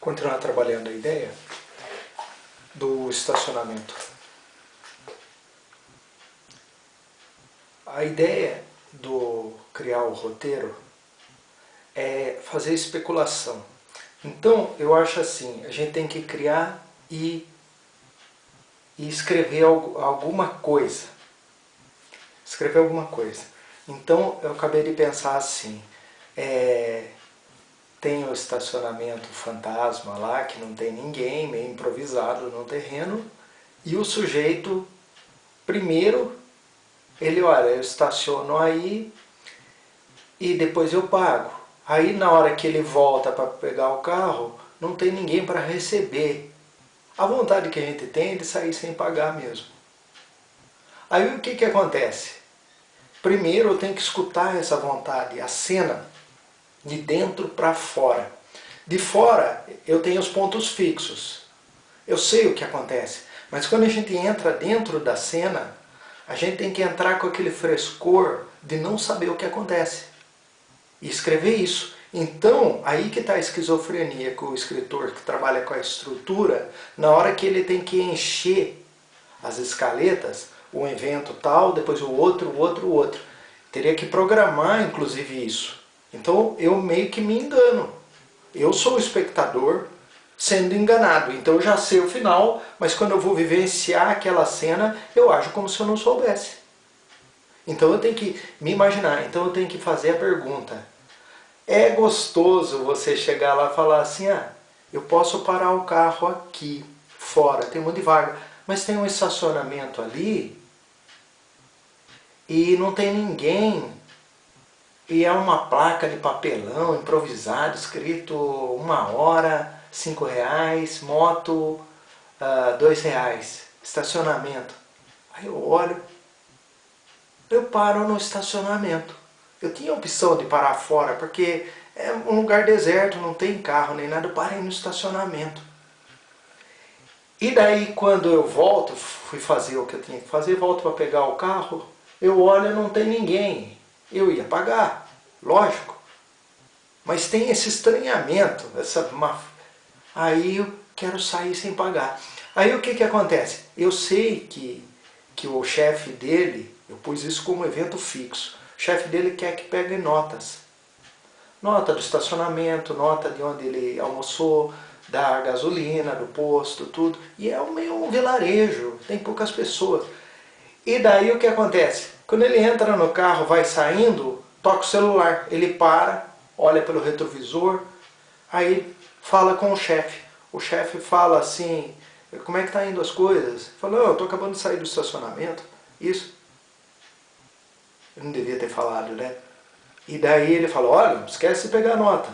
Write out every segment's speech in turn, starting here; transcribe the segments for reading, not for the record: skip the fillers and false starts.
continuar trabalhando a ideia do estacionamento. A ideia do criar o roteiro é fazer especulação. Então, eu acho assim, a gente tem que criar e escrever alguma coisa. Escrever alguma coisa. Então, eu acabei de pensar assim, tem o estacionamento fantasma lá, que não tem ninguém, meio improvisado no terreno, e o sujeito, primeiro, ele, olha, eu estaciono aí e depois eu pago. Aí na hora que ele volta para pegar o carro, não tem ninguém para receber. A vontade que a gente tem é de sair sem pagar mesmo. Aí o que acontece? Primeiro eu tenho que escutar essa vontade, a cena, de dentro para fora. De fora eu tenho os pontos fixos. Eu sei o que acontece. Mas quando a gente entra dentro da cena, a gente tem que entrar com aquele frescor de não saber o que acontece. E escrever isso. Então, aí que está a esquizofrenia com o escritor que trabalha com a estrutura, na hora que ele tem que encher as escaletas, um evento tal, depois o outro. Teria que programar, inclusive, isso. Então, eu meio que me engano. Eu sou o espectador sendo enganado. Então, eu já sei o final, mas quando eu vou vivenciar aquela cena, eu ajo como se eu não soubesse. Então, eu tenho que me imaginar. Então, eu tenho que fazer a pergunta. É gostoso você chegar lá e falar assim, eu posso parar o carro aqui, fora, tem um monte de vaga, mas tem um estacionamento ali e não tem ninguém. E é uma placa de papelão improvisado, escrito 1 hora, R$5, moto, R$2, estacionamento. Aí eu olho, eu paro no estacionamento. Eu tinha a opção de parar fora, porque é um lugar deserto, não tem carro nem nada, eu parei no estacionamento. E daí quando eu volto, fui fazer o que eu tinha que fazer, volto para pegar o carro, eu olho e não tem ninguém. Eu ia pagar, lógico. Mas tem esse estranhamento, aí eu quero sair sem pagar. Aí o que acontece? Eu sei que o chefe dele, eu pus isso como evento fixo, o chefe dele quer que pegue notas. Nota do estacionamento, nota de onde ele almoçou, da gasolina, do posto, tudo. E é meio um vilarejo, tem poucas pessoas. E daí o que acontece? Quando ele entra no carro, vai saindo, toca o celular. Ele para, olha pelo retrovisor, aí fala com o chefe. O chefe fala assim, como é que tá indo as coisas? Fala, eu estou acabando de sair do estacionamento. Isso. Eu não devia ter falado, né? E daí ele falou, olha, não esquece de pegar a nota.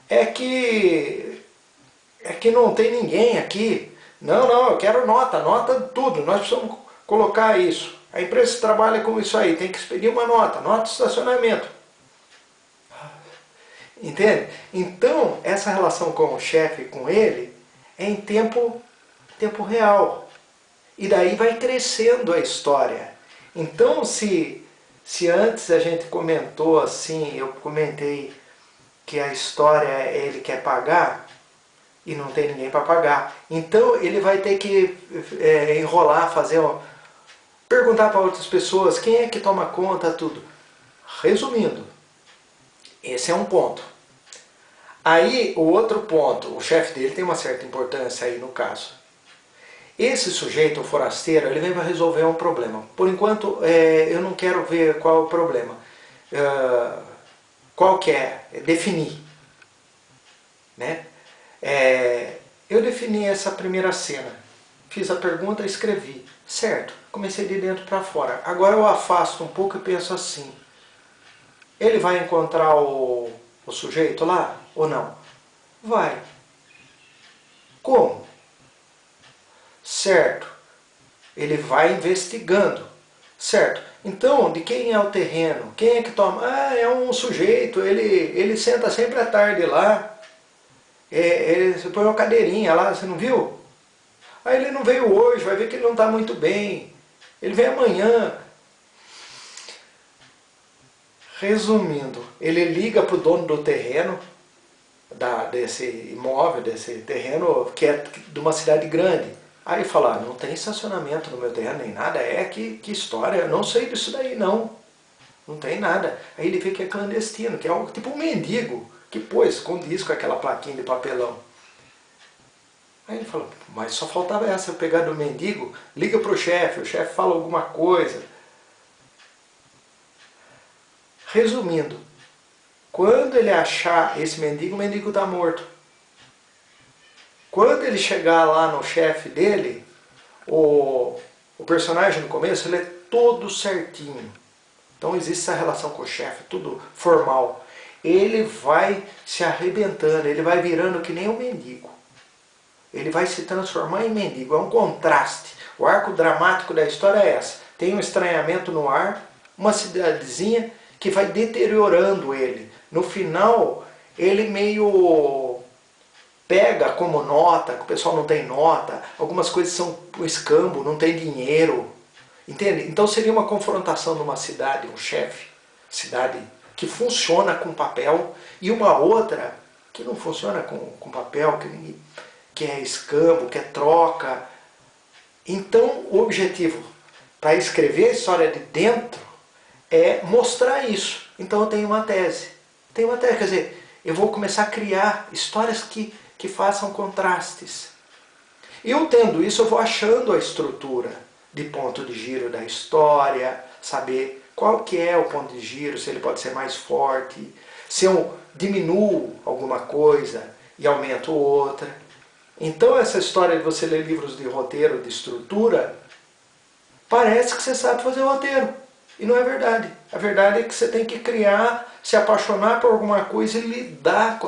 É que não tem ninguém aqui. Não, eu quero nota tudo, nós precisamos colocar isso. A empresa trabalha com isso aí, tem que expedir uma nota de estacionamento. Entende? Então, essa relação com o chefe, com ele, é em tempo real. E daí vai crescendo a história. Então, se antes a gente comentou assim, eu comentei que a história ele quer pagar e não tem ninguém para pagar. Então ele vai ter que enrolar, perguntar para outras pessoas quem é que toma conta, tudo. Resumindo, esse é um ponto. Aí o outro ponto, o chefe dele tem uma certa importância aí no caso. Esse sujeito, o forasteiro, ele vem para resolver um problema. Por enquanto, eu não quero ver qual é o problema. Qual que é? Definir. Né? Eu defini essa primeira cena. Fiz a pergunta e escrevi. Certo, comecei de dentro para fora. Agora eu afasto um pouco e penso assim. Ele vai encontrar o sujeito lá ou não? Vai. Como? Certo, ele vai investigando, certo? Então, de quem é o terreno? Quem é que toma? É um sujeito, ele senta sempre à tarde lá, ele põe uma cadeirinha lá, você não viu? Aí ele não veio hoje, vai ver que ele não está muito bem, ele vem amanhã. Resumindo, ele liga para o dono do terreno, desse imóvel, desse terreno que é de uma cidade grande. Aí fala, não tem estacionamento no meu terreno nem nada, que história, eu não sei disso daí não. Não tem nada. Aí ele vê que é clandestino, que é tipo um mendigo que pôs com disco aquela plaquinha de papelão. Aí ele falou, mas só faltava essa, eu pegar do mendigo, liga pro chefe, o chefe fala alguma coisa. Resumindo, quando ele achar esse mendigo, o mendigo está morto. Quando ele chegar lá no chefe dele, o personagem no começo, ele é todo certinho. Então existe essa relação com o chefe, tudo formal. Ele vai se arrebentando, ele vai virando que nem um mendigo. Ele vai se transformar em mendigo, é um contraste. O arco dramático da história é essa. Tem um estranhamento no ar, uma cidadezinha que vai deteriorando ele. No final, ele meio pega como nota, que o pessoal não tem nota, algumas coisas são escambo, não tem dinheiro. Entende? Então seria uma confrontação numa cidade, um chefe, cidade que funciona com papel, e uma outra que não funciona com papel, que é escambo, que é troca. Então o objetivo para escrever a história de dentro é mostrar isso. Então eu tenho uma tese. Tenho uma tese, quer dizer, eu vou começar a criar histórias que façam contrastes. Eu tendo isso, eu vou achando a estrutura de ponto de giro da história, saber qual que é o ponto de giro, se ele pode ser mais forte, se eu diminuo alguma coisa e aumento outra. Então essa história de você ler livros de roteiro, de estrutura, parece que você sabe fazer o roteiro. E não é verdade. A verdade é que você tem que criar, se apaixonar por alguma coisa e lidar com